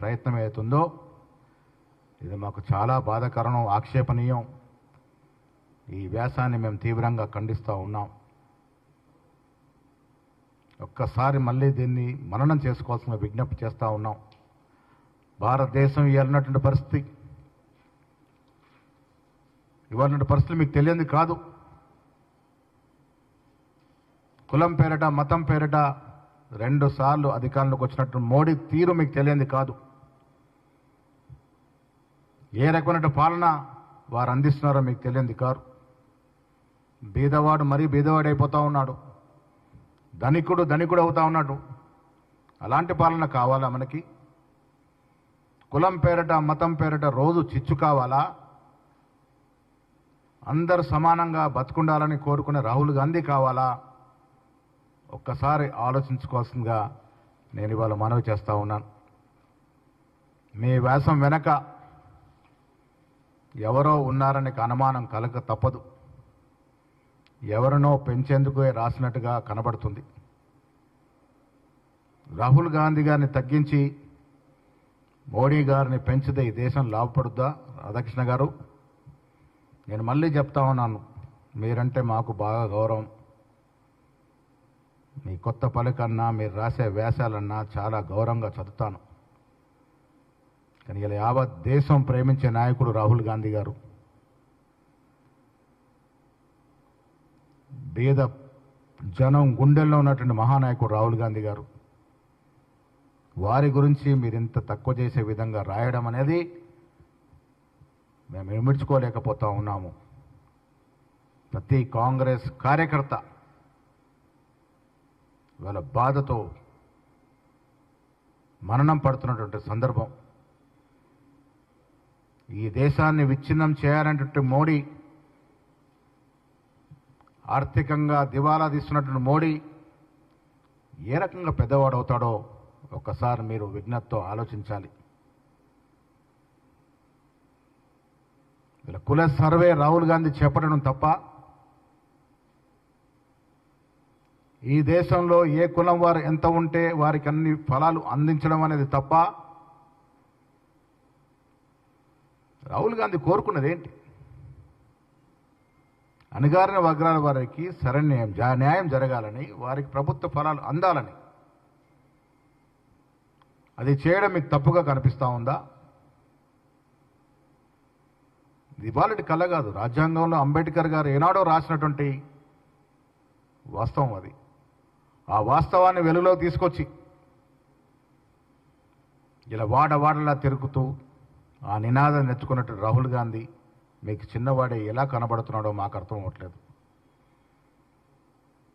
ప్రయత్నం అవుతుందో ఇది మాకు చాలా బాధాకరం, ఆక్షేపణీయం. ఈ వ్యాసాన్ని మేము తీవ్రంగా ఖండిస్తూ ఉన్నాం. ఒక్కసారి మళ్ళీ దీన్ని మననం చేసుకోవాల్సిన విజ్ఞప్తి చేస్తూ ఉన్నాం. భారతదేశం ఇవాళ పరిస్థితి మీకు తెలియంది కాదు. కులం పేరిట, మతం పేరిట 2 సార్లు అధికారంలోకి వచ్చినట్టు మోడీ తీరు మీకు తెలియంది కాదు. ఏ రకమైన పాలన వారు అందిస్తున్నారో మీకు తెలియంది కాదు. బీదవాడు మరీ బీదవాడు అయిపోతూ ఉన్నాడు, ధనికుడు అవుతా ఉన్నాడు. అలాంటి పాలన కావాలా మనకి? కులం పేరిట, మతం పేరిట రోజు చిచ్చు కావాలా? అందరూ సమానంగా బతుకుండాలని కోరుకునే రాహుల్ గాంధీ కావాలా? ఒక్కసారి ఆలోచించుకోవాల్సిందిగా నేను ఇవాళ మనవి చేస్తూ ఉన్నాను. మీ వ్యాసం వెనక ఎవరో ఉన్నారనే అనుమానం కలగ తప్పదు. ఎవరినో పెంచేందుకు రాసినట్టుగా కనబడుతుంది. రాహుల్ గాంధీ గారిని తగ్గించి మోడీ గారిని పెంచితే ఈ దేశం లాభపడుద్దా? రాధాకృష్ణ గారు, నేను మళ్ళీ చెప్తా ఉన్నాను, మీరంటే మాకు బాగా గౌరవం. మీ కొత్త పలుకన్నా, మీరు రాసే వ్యాసాలన్నా చాలా గౌరవంగా చదువుతాను. కానీ ఇలా యావత్ దేశం ప్రేమించే నాయకుడు రాహుల్ గాంధీ గారు. పేద జనం గుండెల్లో ఉన్నటువంటి మహానాయకుడు రాహుల్ గాంధీ గారు. వారి గురించి మీరు ఇంత తక్కువ చేసే విధంగా రాయడం అనేది మేము విమర్శించుకోలేకపోతా ఉన్నాము. ప్రతి కాంగ్రెస్ కార్యకర్త వాళ్ళ బాధతో మరణం పడుతున్నటువంటి సందర్భం. ఈ దేశాన్ని విచ్ఛిన్నం చేయాలనేటువంటి మోడీ, ఆర్థికంగా దివాలా తీస్తున్నటువంటి మోడీ ఏ రకంగా పెద్దవాడు అవుతాడో ఒక్కసారి మీరు విజ్ఞతతో ఆలోచించాలి. ఇలా కుల సర్వే రాహుల్ గాంధీ చేపట్టడం తప్ప, ఈ దేశంలో ఏ కులం వారు ఎంత ఉంటే వారికి అన్ని ఫలాలు అందించడం అనేది తప్ప, రాహుల్ గాంధీ కోరుకున్నది ఏంటి? అణగారిన వర్గాల వారికి సరైన న్యాయం జరగాలని, వారికి ప్రభుత్వ ఫలాలు అందాలని. అది చేయడం మీకు తప్పుగా కనిపిస్తూ ఉందా? ఇది ఇవాళటి కళ కాదు. రాజ్యాంగంలో అంబేద్కర్ గారు ఏనాడో రాసినటువంటి వాస్తవం అది. ఆ వాస్తవాన్ని వెలుగులో తీసుకొచ్చి ఇలా వాడవాడలా తిరుగుతూ ఆ నినాదం నెచ్చుకున్నట్టు రాహుల్ గాంధీ మీకు చిన్నవాడే ఎలా కనబడుతున్నాడో మాకు అర్థం అవ్వట్లేదు.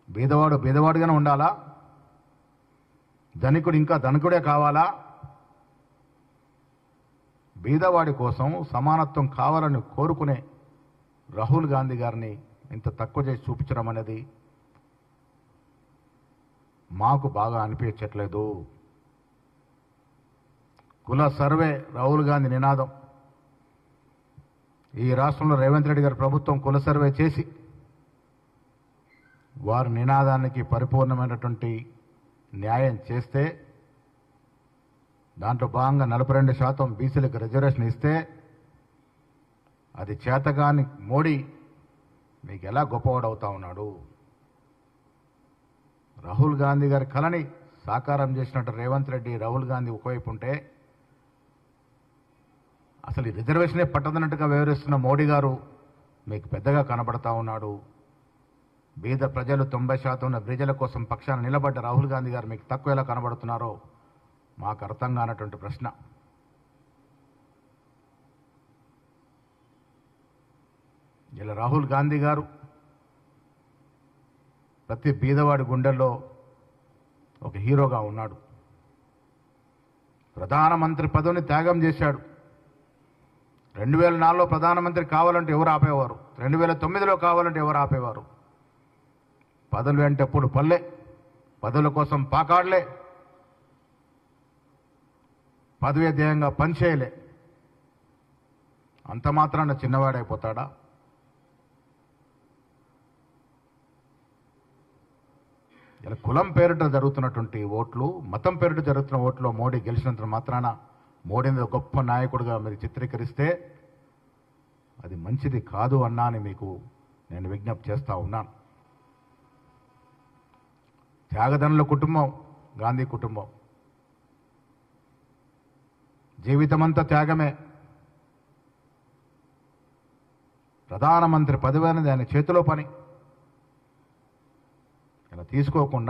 బీదవాడుగానే ఉండాలా? ధనికుడు ఇంకా ధనికుడే కావాలా? బీదవాడి కోసం సమానత్వం కావాలని కోరుకునే రాహుల్ గాంధీ గారిని ఇంత తక్కువ చేసి చూపించడం అనేది మాకు బాగా అనిపించట్లేదు. కుల సర్వే రాహుల్ గాంధీ నినాదం. ఈ రాష్ట్రంలో రేవంత్ రెడ్డి గారి ప్రభుత్వం కుల సర్వే చేసి వారి నినాదానికి పరిపూర్ణమైనటువంటి న్యాయం చేస్తే, దాంట్లో భాగంగా 42% బీసీలకు రిజర్వేషన్ ఇస్తే, అది చేతగాని మోడీ మీకు ఎలా గొప్పవాడవుతా ఉన్నాడు? రాహుల్ గాంధీ గారి కళని సాకారం చేసినట్టు రేవంత్ రెడ్డి, రాహుల్ గాంధీ ఒకవైపు ఉంటే, అసలు ఈ రిజర్వేషనే పట్టదన్నట్టుగా వ్యవహరిస్తున్న మోడీ గారు మీకు పెద్దగా కనబడతా ఉన్నాడు. బీద ప్రజలు 90% ఉన్న ప్రజల కోసం పక్షాన నిలబడ్డ రాహుల్ గాంధీ గారు మీకు తక్కువ ఎలా కనబడుతున్నారో మాకు అర్థం కానటువంటి ప్రశ్న. ఇలా రాహుల్ గాంధీ గారు ప్రతి బీదవాడి గుండెల్లో ఒక హీరోగా ఉన్నాడు. ప్రధానమంత్రి పదవిని త్యాగం చేశాడు. 2004లో ప్రధానమంత్రి కావాలంటే ఎవరు ఆపేవారు? 2009లో కావాలంటే ఎవరు ఆపేవారు? పదవులు అంటే ఎప్పుడు పల్లె, పదవుల కోసం పాకాడలే, పదవీ ధ్యేయంగా పనిచేయలే. అంత మాత్రాన చిన్నవాడైపోతాడా? ఇలా కులం పేరిట జరుగుతున్నటువంటి ఓట్లు, మతం పేరిట జరుగుతున్న ఓట్లు మోడీ గెలిచినంత మాత్రాన మోడీని గొప్ప నాయకుడిగా మీరు చిత్రీకరిస్తే అది మంచిది కాదు అన్నా అని మీకు నేను విజ్ఞప్తి చేస్తూ ఉన్నాను. త్యాగదనుల కుటుంబం గాంధీ కుటుంబం, జీవితమంతా త్యాగమే. ప్రధానమంత్రి పదవి అనేది ఆయన చేతిలో పని. ఇలా తీసుకోకుండా